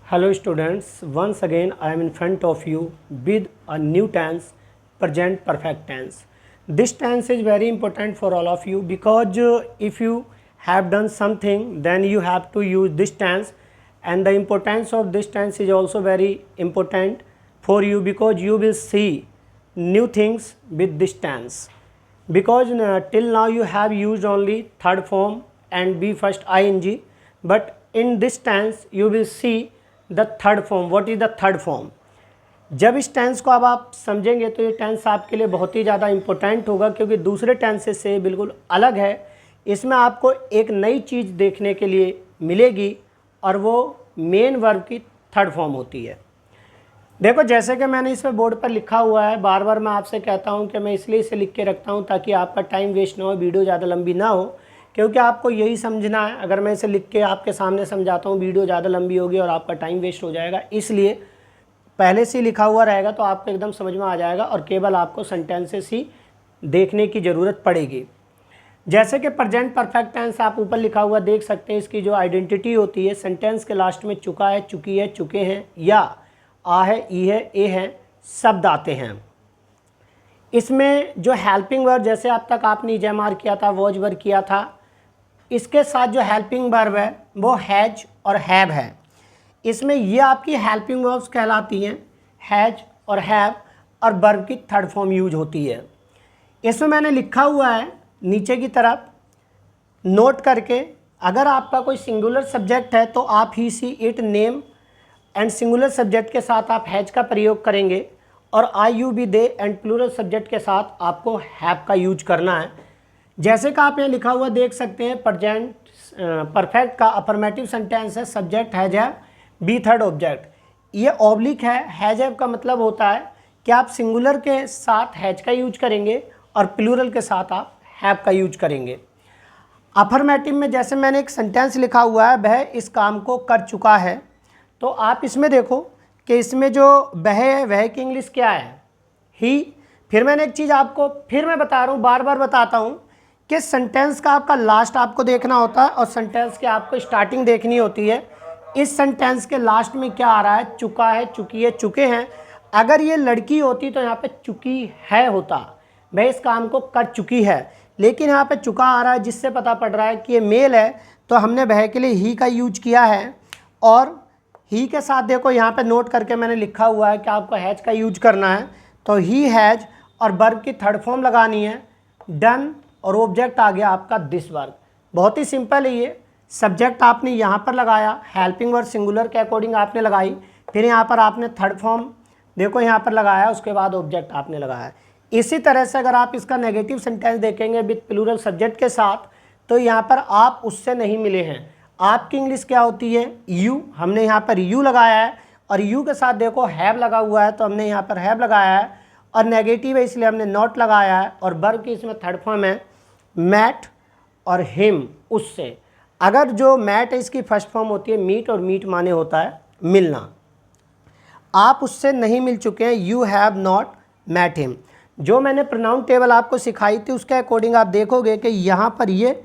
Hello students, once again I am in front of you with a new tense, present perfect tense. This tense is very important for all of you because if you have done something then you have to use this tense, and the importance of this tense is also very important for you because you will see new things with this tense. Because till now you have used only third form and be first ing, but in this tense you will see the third form. What is the third form? जब इस tense को अब आप समझेंगे तो ये tense आपके लिए बहुत ही ज़्यादा इम्पोर्टेंट होगा क्योंकि दूसरे टेंसेस से बिल्कुल अलग है. इसमें आपको एक नई चीज़ देखने के लिए मिलेगी और वो मेन वर्ब की थर्ड फॉर्म होती है. देखो, जैसे कि मैंने इस पर बोर्ड पर लिखा हुआ है, बार बार मैं आपसे कहता हूँ कि मैं इसलिए इसे लिख के रखता हूँ ताकि आपका टाइम वेस्ट ना हो, वीडियो ज़्यादा लंबी ना हो, क्योंकि आपको यही समझना है. अगर मैं इसे लिख के आपके सामने समझाता हूँ वीडियो ज़्यादा लंबी होगी और आपका टाइम वेस्ट हो जाएगा. इसलिए पहले से लिखा हुआ रहेगा तो आपको एकदम समझ में आ जाएगा और केवल आपको सेंटेंसेस ही देखने की ज़रूरत पड़ेगी. जैसे कि प्रेजेंट परफेक्ट टेंस आप ऊपर लिखा हुआ देख सकते हैं. इसकी जो आइडेंटिटी होती है, सेंटेंस के लास्ट में चुका है, चुकी है, चुके हैं या आ है, ई है, ए है शब्द आते हैं. इसमें जो हेल्पिंग वर्ब, जैसे अब तक आपने इजमार किया था, वॉज वर्ब किया था, इसके साथ जो हेल्पिंग वर्ब है वो हैज और हैव है. इसमें ये आपकी हेल्पिंग वर्ब्स कहलाती हैं, हैज और हैव, और वर्ब की थर्ड फॉर्म यूज होती है. इसमें मैंने लिखा हुआ है नीचे की तरफ नोट करके, अगर आपका कोई सिंगुलर सब्जेक्ट है तो आप he, she, it, name and singular subject के साथ आप हैज का प्रयोग करेंगे और I, you, we, they and plural subject के साथ आपको हैव का यूज करना है. जैसे कि आप यहाँ लिखा हुआ देख सकते हैं, प्रेजेंट परफेक्ट का अफर्मेटिव सेंटेंस है, subject has have, B third object. ये ऑब्लिक है. हैज हैव का मतलब होता है कि आप सिंगुलर के साथ हैज का यूज करेंगे और प्लूरल के साथ आप हैव का यूज करेंगे. अफर्मेटिव में जैसे मैंने एक सेंटेंस लिखा हुआ है, वह इस काम को कर चुका है, तो आप इसमें देखो कि इसमें जो वह है, वह की इंग्लिश क्या है? ही. फिर मैंने एक चीज़ आपको फिर मैं बता रहा हूँ, बार बार बताता हूँ कि सेंटेंस का आपका लास्ट आपको देखना होता है और सेंटेंस की आपको स्टार्टिंग देखनी होती है. इस सेंटेंस के लास्ट में क्या आ रहा है? चुका है, चुकी है, चुके हैं. अगर ये लड़की होती तो यहाँ पे चुकी है होता, वह इस काम को कर चुकी है, लेकिन यहाँ पे चुका आ रहा है जिससे पता पड़ रहा है कि ये मेल है, तो हमने वह के लिए ही का यूज किया है. और ही के साथ देखो यहाँ पे नोट करके मैंने लिखा हुआ है कि आपको हैज का यूज करना है, तो ही हैज और वर्ब की थर्ड फॉर्म लगानी है, डन, और ऑब्जेक्ट आ गया आपका दिस वर्ब. बहुत ही सिंपल है ये. सब्जेक्ट आपने यहाँ पर लगाया, हेल्पिंग वर्ब सिंगुलर के अकॉर्डिंग आपने लगाई, फिर यहाँ पर आपने थर्ड फॉर्म देखो यहाँ पर लगाया, उसके बाद ऑब्जेक्ट आपने लगाया. इसी तरह से अगर आप इसका नेगेटिव सेंटेंस देखेंगे विद प्लूरल सब्जेक्ट के साथ, तो यहाँ पर आप उससे नहीं मिले हैं. आपकी इंग्लिश क्या होती है? यू. हमने यहाँ पर यू लगाया है और यू के साथ देखो हैव लगा हुआ है, तो हमने यहाँ पर हैव लगाया है, और नेगेटिव है इसलिए हमने नॉट लगाया है. और वर्ब की इसमें थर्ड फॉर्म है मैट और हिम, उससे. अगर जो मैट है इसकी फर्स्ट फॉर्म होती है मीट, और मीट माने होता है मिलना. आप उससे नहीं मिल चुके हैं, you have not met him. जो मैंने प्रोनाउन टेबल आपको सिखाई थी उसके अकॉर्डिंग आप देखोगे कि यहाँ पर ये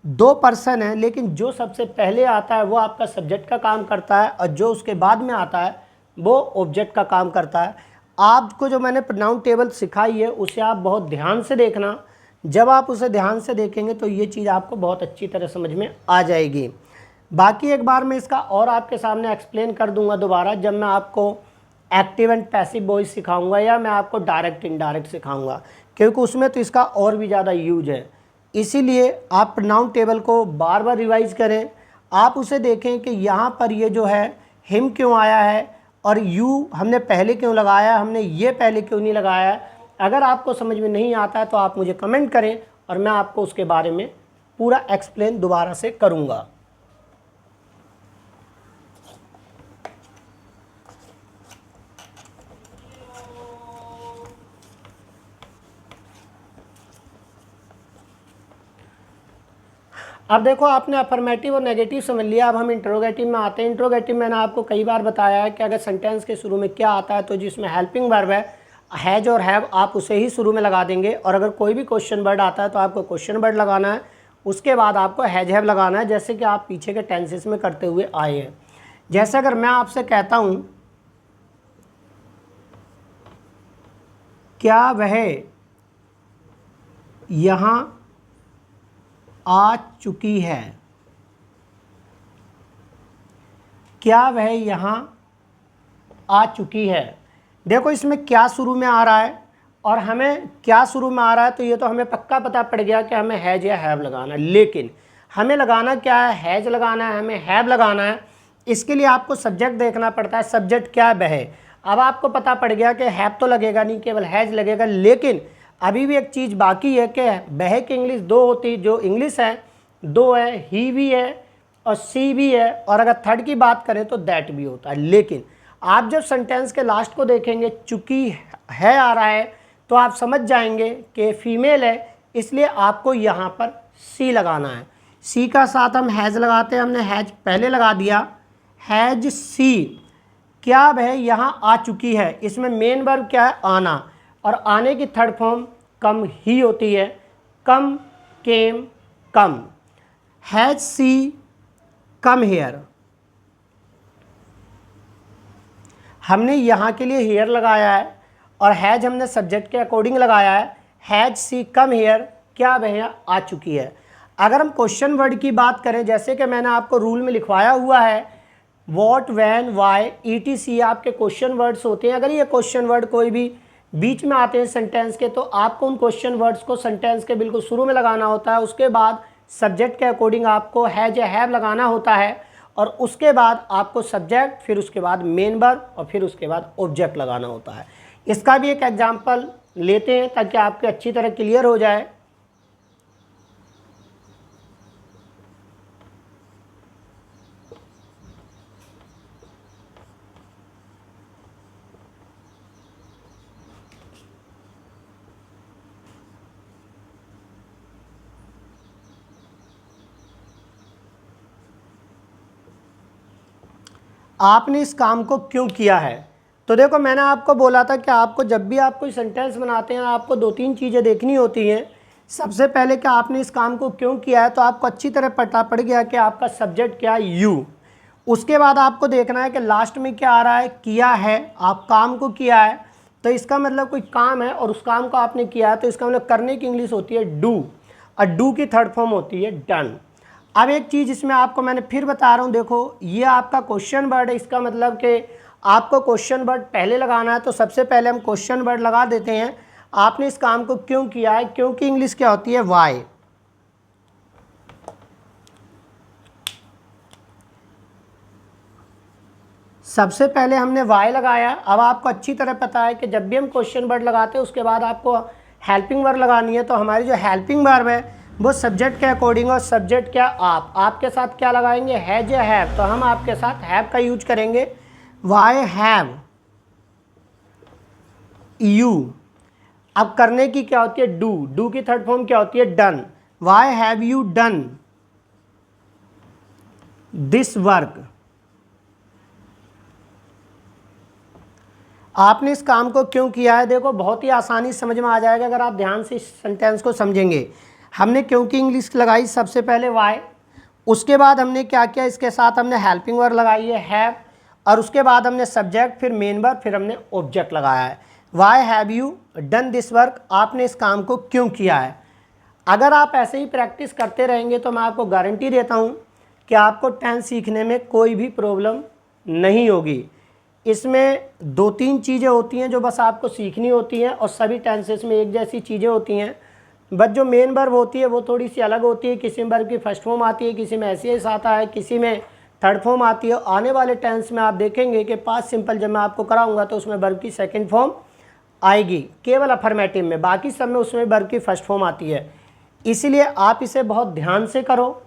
दो पर्सन है, लेकिन जो सबसे पहले आता है वो आपका सब्जेक्ट का काम करता है और जो उसके बाद में आता है वो ऑब्जेक्ट का काम करता है. आपको जो मैंने प्रोनाउन टेबल सिखाई है उसे आप बहुत ध्यान से देखना. जब आप उसे ध्यान से देखेंगे तो ये चीज़ आपको बहुत अच्छी तरह समझ में आ जाएगी. बाकी एक बार मैं इसका और आपके सामने एक्सप्लेन कर दूंगा दोबारा, जब मैं आपको एक्टिव एंड पैसिव वॉइस सिखाऊंगा या मैं आपको डायरेक्ट इनडायरेक्ट सिखाऊंगा, क्योंकि उसमें तो इसका और भी ज़्यादा यूज है. इसीलिए आप प्रोनाउन टेबल को बार बार रिवाइज करें. आप उसे देखें कि यहाँ पर ये जो है हिम क्यों आया है और यू हमने पहले क्यों लगाया, हमने ये पहले क्यों नहीं लगाया है. अगर आपको समझ में नहीं आता है तो आप मुझे कमेंट करें और मैं आपको उसके बारे में पूरा एक्सप्लेन दोबारा से करूँगा. अब देखो, आपने अफर्मेटिव और नेगेटिव समझ लिया. अब हम इंट्रोगेटिव में आते हैं. इंट्रोगेटिव मैंने आपको कई बार बताया है कि अगर सेंटेंस के शुरू में क्या आता है तो जिसमें हेल्पिंग वर्ब है, हैज और हैव, आप उसे ही शुरू में लगा देंगे. और अगर कोई भी क्वेश्चन वर्ड आता है तो आपको क्वेश्चन वर्ड लगाना है, उसके बाद आपको हैज हैव लगाना है, जैसे कि आप पीछे के टेंसेस में करते हुए आए हैं. जैसे अगर मैं आपसे कहता हूं क्या वह यहां आ चुकी है, क्या वह यहां आ चुकी है। देखो इसमें क्या शुरू में आ रहा है और हमें क्या शुरू में आ रहा है, तो ये तो हमें पक्का पता पड़ गया कि हमें हैज या हैव लगाना है, लेकिन हमें लगाना क्या है, हैज लगाना है, हमें हैव लगाना है। इसके लिए आपको सब्जेक्ट देखना पड़ता है, सब्जेक्ट क्या है, वह। अब आपको पता पड़ गया कि हैव तो लगेगा नहीं, केवल हैज लगेगा, लेकिन अभी भी एक चीज़ बाकी है कि वह की इंग्लिश दो होती, जो इंग्लिश है दो है, ही भी है और सी भी है, और अगर थर्ड की बात करें तो दैट भी होता है। लेकिन आप जब सेंटेंस के लास्ट को देखेंगे चूंकि है आ रहा है तो आप समझ जाएंगे कि फीमेल है, इसलिए आपको यहाँ पर सी लगाना है। सी का साथ हम हैज़ लगाते हैं, हमने हैज पहले लगा दिया, हैज सी, क्या वह यहाँ आ चुकी है। इसमें मेन वर्ब क्या है, आना, और आने की थर्ड फॉर्म कम ही होती है, कम, केम, कम। हैज सी कम हेयर, हमने यहाँ के लिए हेयर लगाया है और हैज हमने सब्जेक्ट के अकॉर्डिंग लगाया है। हैज सी कम हेयर, क्या वह आ चुकी है। अगर हम क्वेश्चन वर्ड की बात करें, जैसे कि मैंने आपको रूल में लिखवाया हुआ है, वॉट, वैन, वाई, ईटीसी आपके क्वेश्चन वर्ड्स होते हैं। अगर ये क्वेश्चन वर्ड कोई भी बीच में आते हैं सेंटेंस के, तो आपको उन क्वेश्चन वर्ड्स को सेंटेंस के बिल्कुल शुरू में लगाना होता है। उसके बाद सब्जेक्ट के अकॉर्डिंग आपको हैज या हैव लगाना होता है, और उसके बाद आपको सब्जेक्ट, फिर उसके बाद मेन वर्ब और फिर उसके बाद ऑब्जेक्ट लगाना होता है। इसका भी एक एग्जांपल लेते हैं ताकि आपके अच्छी तरह क्लियर हो जाए। आपने इस काम को क्यों किया है। तो देखो मैंने आपको बोला था कि आपको जब भी आप कोई सेंटेंस बनाते हैं आपको दो तीन चीज़ें देखनी होती हैं। सबसे पहले कि आपने इस काम को क्यों किया है, तो आपको अच्छी तरह पता पड़ गया कि आपका सब्जेक्ट क्या है, यू। उसके बाद आपको देखना है कि लास्ट में क्या आ रहा है, किया है, आप काम को किया है, तो इसका मतलब कोई काम है और उस काम को आपने किया है, तो इसका मतलब करने की इंग्लिश होती है डू, और डू की थर्ड फॉर्म होती है डन। अब एक चीज़ इसमें आपको मैंने फिर बता रहा हूँ, देखो ये आपका क्वेश्चन वर्ड है, इसका मतलब कि आपको क्वेश्चन वर्ड पहले लगाना है। तो सबसे पहले हम क्वेश्चन वर्ड लगा देते हैं, आपने इस काम को क्यों किया है, क्योंकि इंग्लिश क्या होती है, वाई। सबसे पहले हमने वाई लगाया। अब आपको अच्छी तरह पता है कि जब भी हम क्वेश्चन वर्ड लगाते हैं उसके बाद आपको हेल्पिंग वर्ब लगानी है। तो हमारी जो हेल्पिंग वर्ब है वो सब्जेक्ट के अकॉर्डिंग, और सब्जेक्ट क्या, आप, आपके साथ क्या लगाएंगे, हैज या हैव, तो हम आपके साथ हैव का यूज करेंगे, वाई हैव यू। अब करने की क्या होती है, डू, डू की थर्ड फॉर्म क्या होती है, done, Y have you done this work. आपने इस काम को क्यों किया है, देखो बहुत ही आसानी समझ में आ जाएगा अगर आप ध्यान से इस सेंटेंस को समझेंगे। हमने क्योंकि इंग्लिश लगाई सबसे पहले वाई, उसके बाद हमने क्या किया, इसके साथ हमने हेल्पिंग वर्ब लगाई है हैव, और उसके बाद हमने सब्जेक्ट, फिर मेन वर्ब, फिर हमने ऑब्जेक्ट लगाया है। Why have you done this work, आपने इस काम को क्यों किया है। अगर आप ऐसे ही प्रैक्टिस करते रहेंगे तो मैं आपको गारंटी देता हूँ कि आपको टेंस सीखने में कोई भी प्रॉब्लम नहीं होगी। इसमें दो तीन चीज़ें होती हैं जो बस आपको सीखनी होती हैं, और सभी टेंसेस में एक जैसी चीज़ें होती हैं, बट जो मेन वर्ब होती है वो थोड़ी सी अलग होती है। किसी में वर्ब की फर्स्ट फॉर्म आती है, किसी में ऐसे आता है, किसी में थर्ड फॉर्म आती है। आने वाले टेंस में आप देखेंगे कि पास्ट सिंपल जब मैं आपको कराऊंगा तो उसमें वर्ब की सेकंड फॉर्म आएगी केवल अफर्मेटिव में, बाकी सब में उसमें वर्ब की फर्स्ट फॉर्म आती है। इसीलिए आप इसे बहुत ध्यान से करो,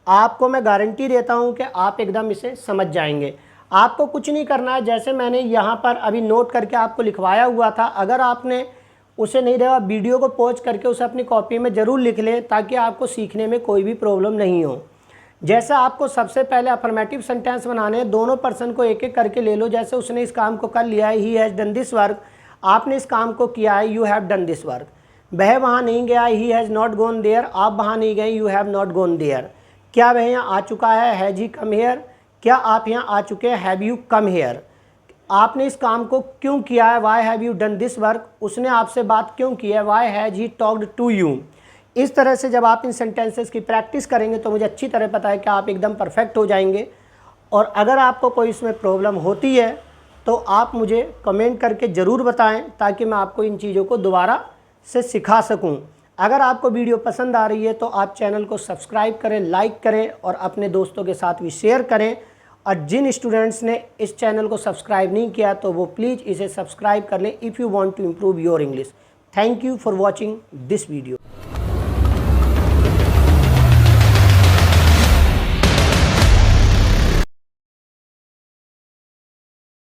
आपको मैं गारंटी देता हूँ कि आप एकदम इसे समझ जाएंगे। आपको कुछ नहीं करना है, जैसे मैंने यहाँ पर अभी नोट करके आपको लिखवाया हुआ था, अगर आपने उसे नहीं देखा वीडियो को पॉज करके उसे अपनी कॉपी में ज़रूर लिख लें ताकि आपको सीखने में कोई भी प्रॉब्लम नहीं हो। जैसे आपको सबसे पहले अफर्मेटिव सेंटेंस बनाने हैं, दोनों पर्सन को एक एक करके ले लो। जैसे उसने इस काम को कर लिया है, he has done this work, आपने इस काम को किया है, you have done this work. वह वहाँ नहीं गया, he has not gone there, आप वहाँ नहीं गए, you have not gone there. क्या वह यहाँ आ चुका है, हैज ही कम हेयर, क्या आप यहाँ आ चुके हैं? Have you come here? आपने इस काम को क्यों किया है? Why have you done this work? उसने आपसे बात क्यों की है? Why has he talked to you? इस तरह से जब आप इन सेंटेंसेस की प्रैक्टिस करेंगे तो मुझे अच्छी तरह पता है कि आप एकदम परफेक्ट हो जाएंगे। और अगर आपको कोई इसमें प्रॉब्लम होती है तो आप मुझे कमेंट करके ज़रूर बताएं, ताकि मैं आपको इन चीज़ों को दोबारा से सिखा सकूं। अगर आपको वीडियो पसंद आ रही है तो आप चैनल को सब्सक्राइब करें, लाइक करें और अपने दोस्तों के साथ भी शेयर करें। और जिन स्टूडेंट्स ने इस चैनल को सब्सक्राइब नहीं किया तो वो प्लीज़ इसे सब्सक्राइब कर लें if you want to improve your English. Thank you for watching this video.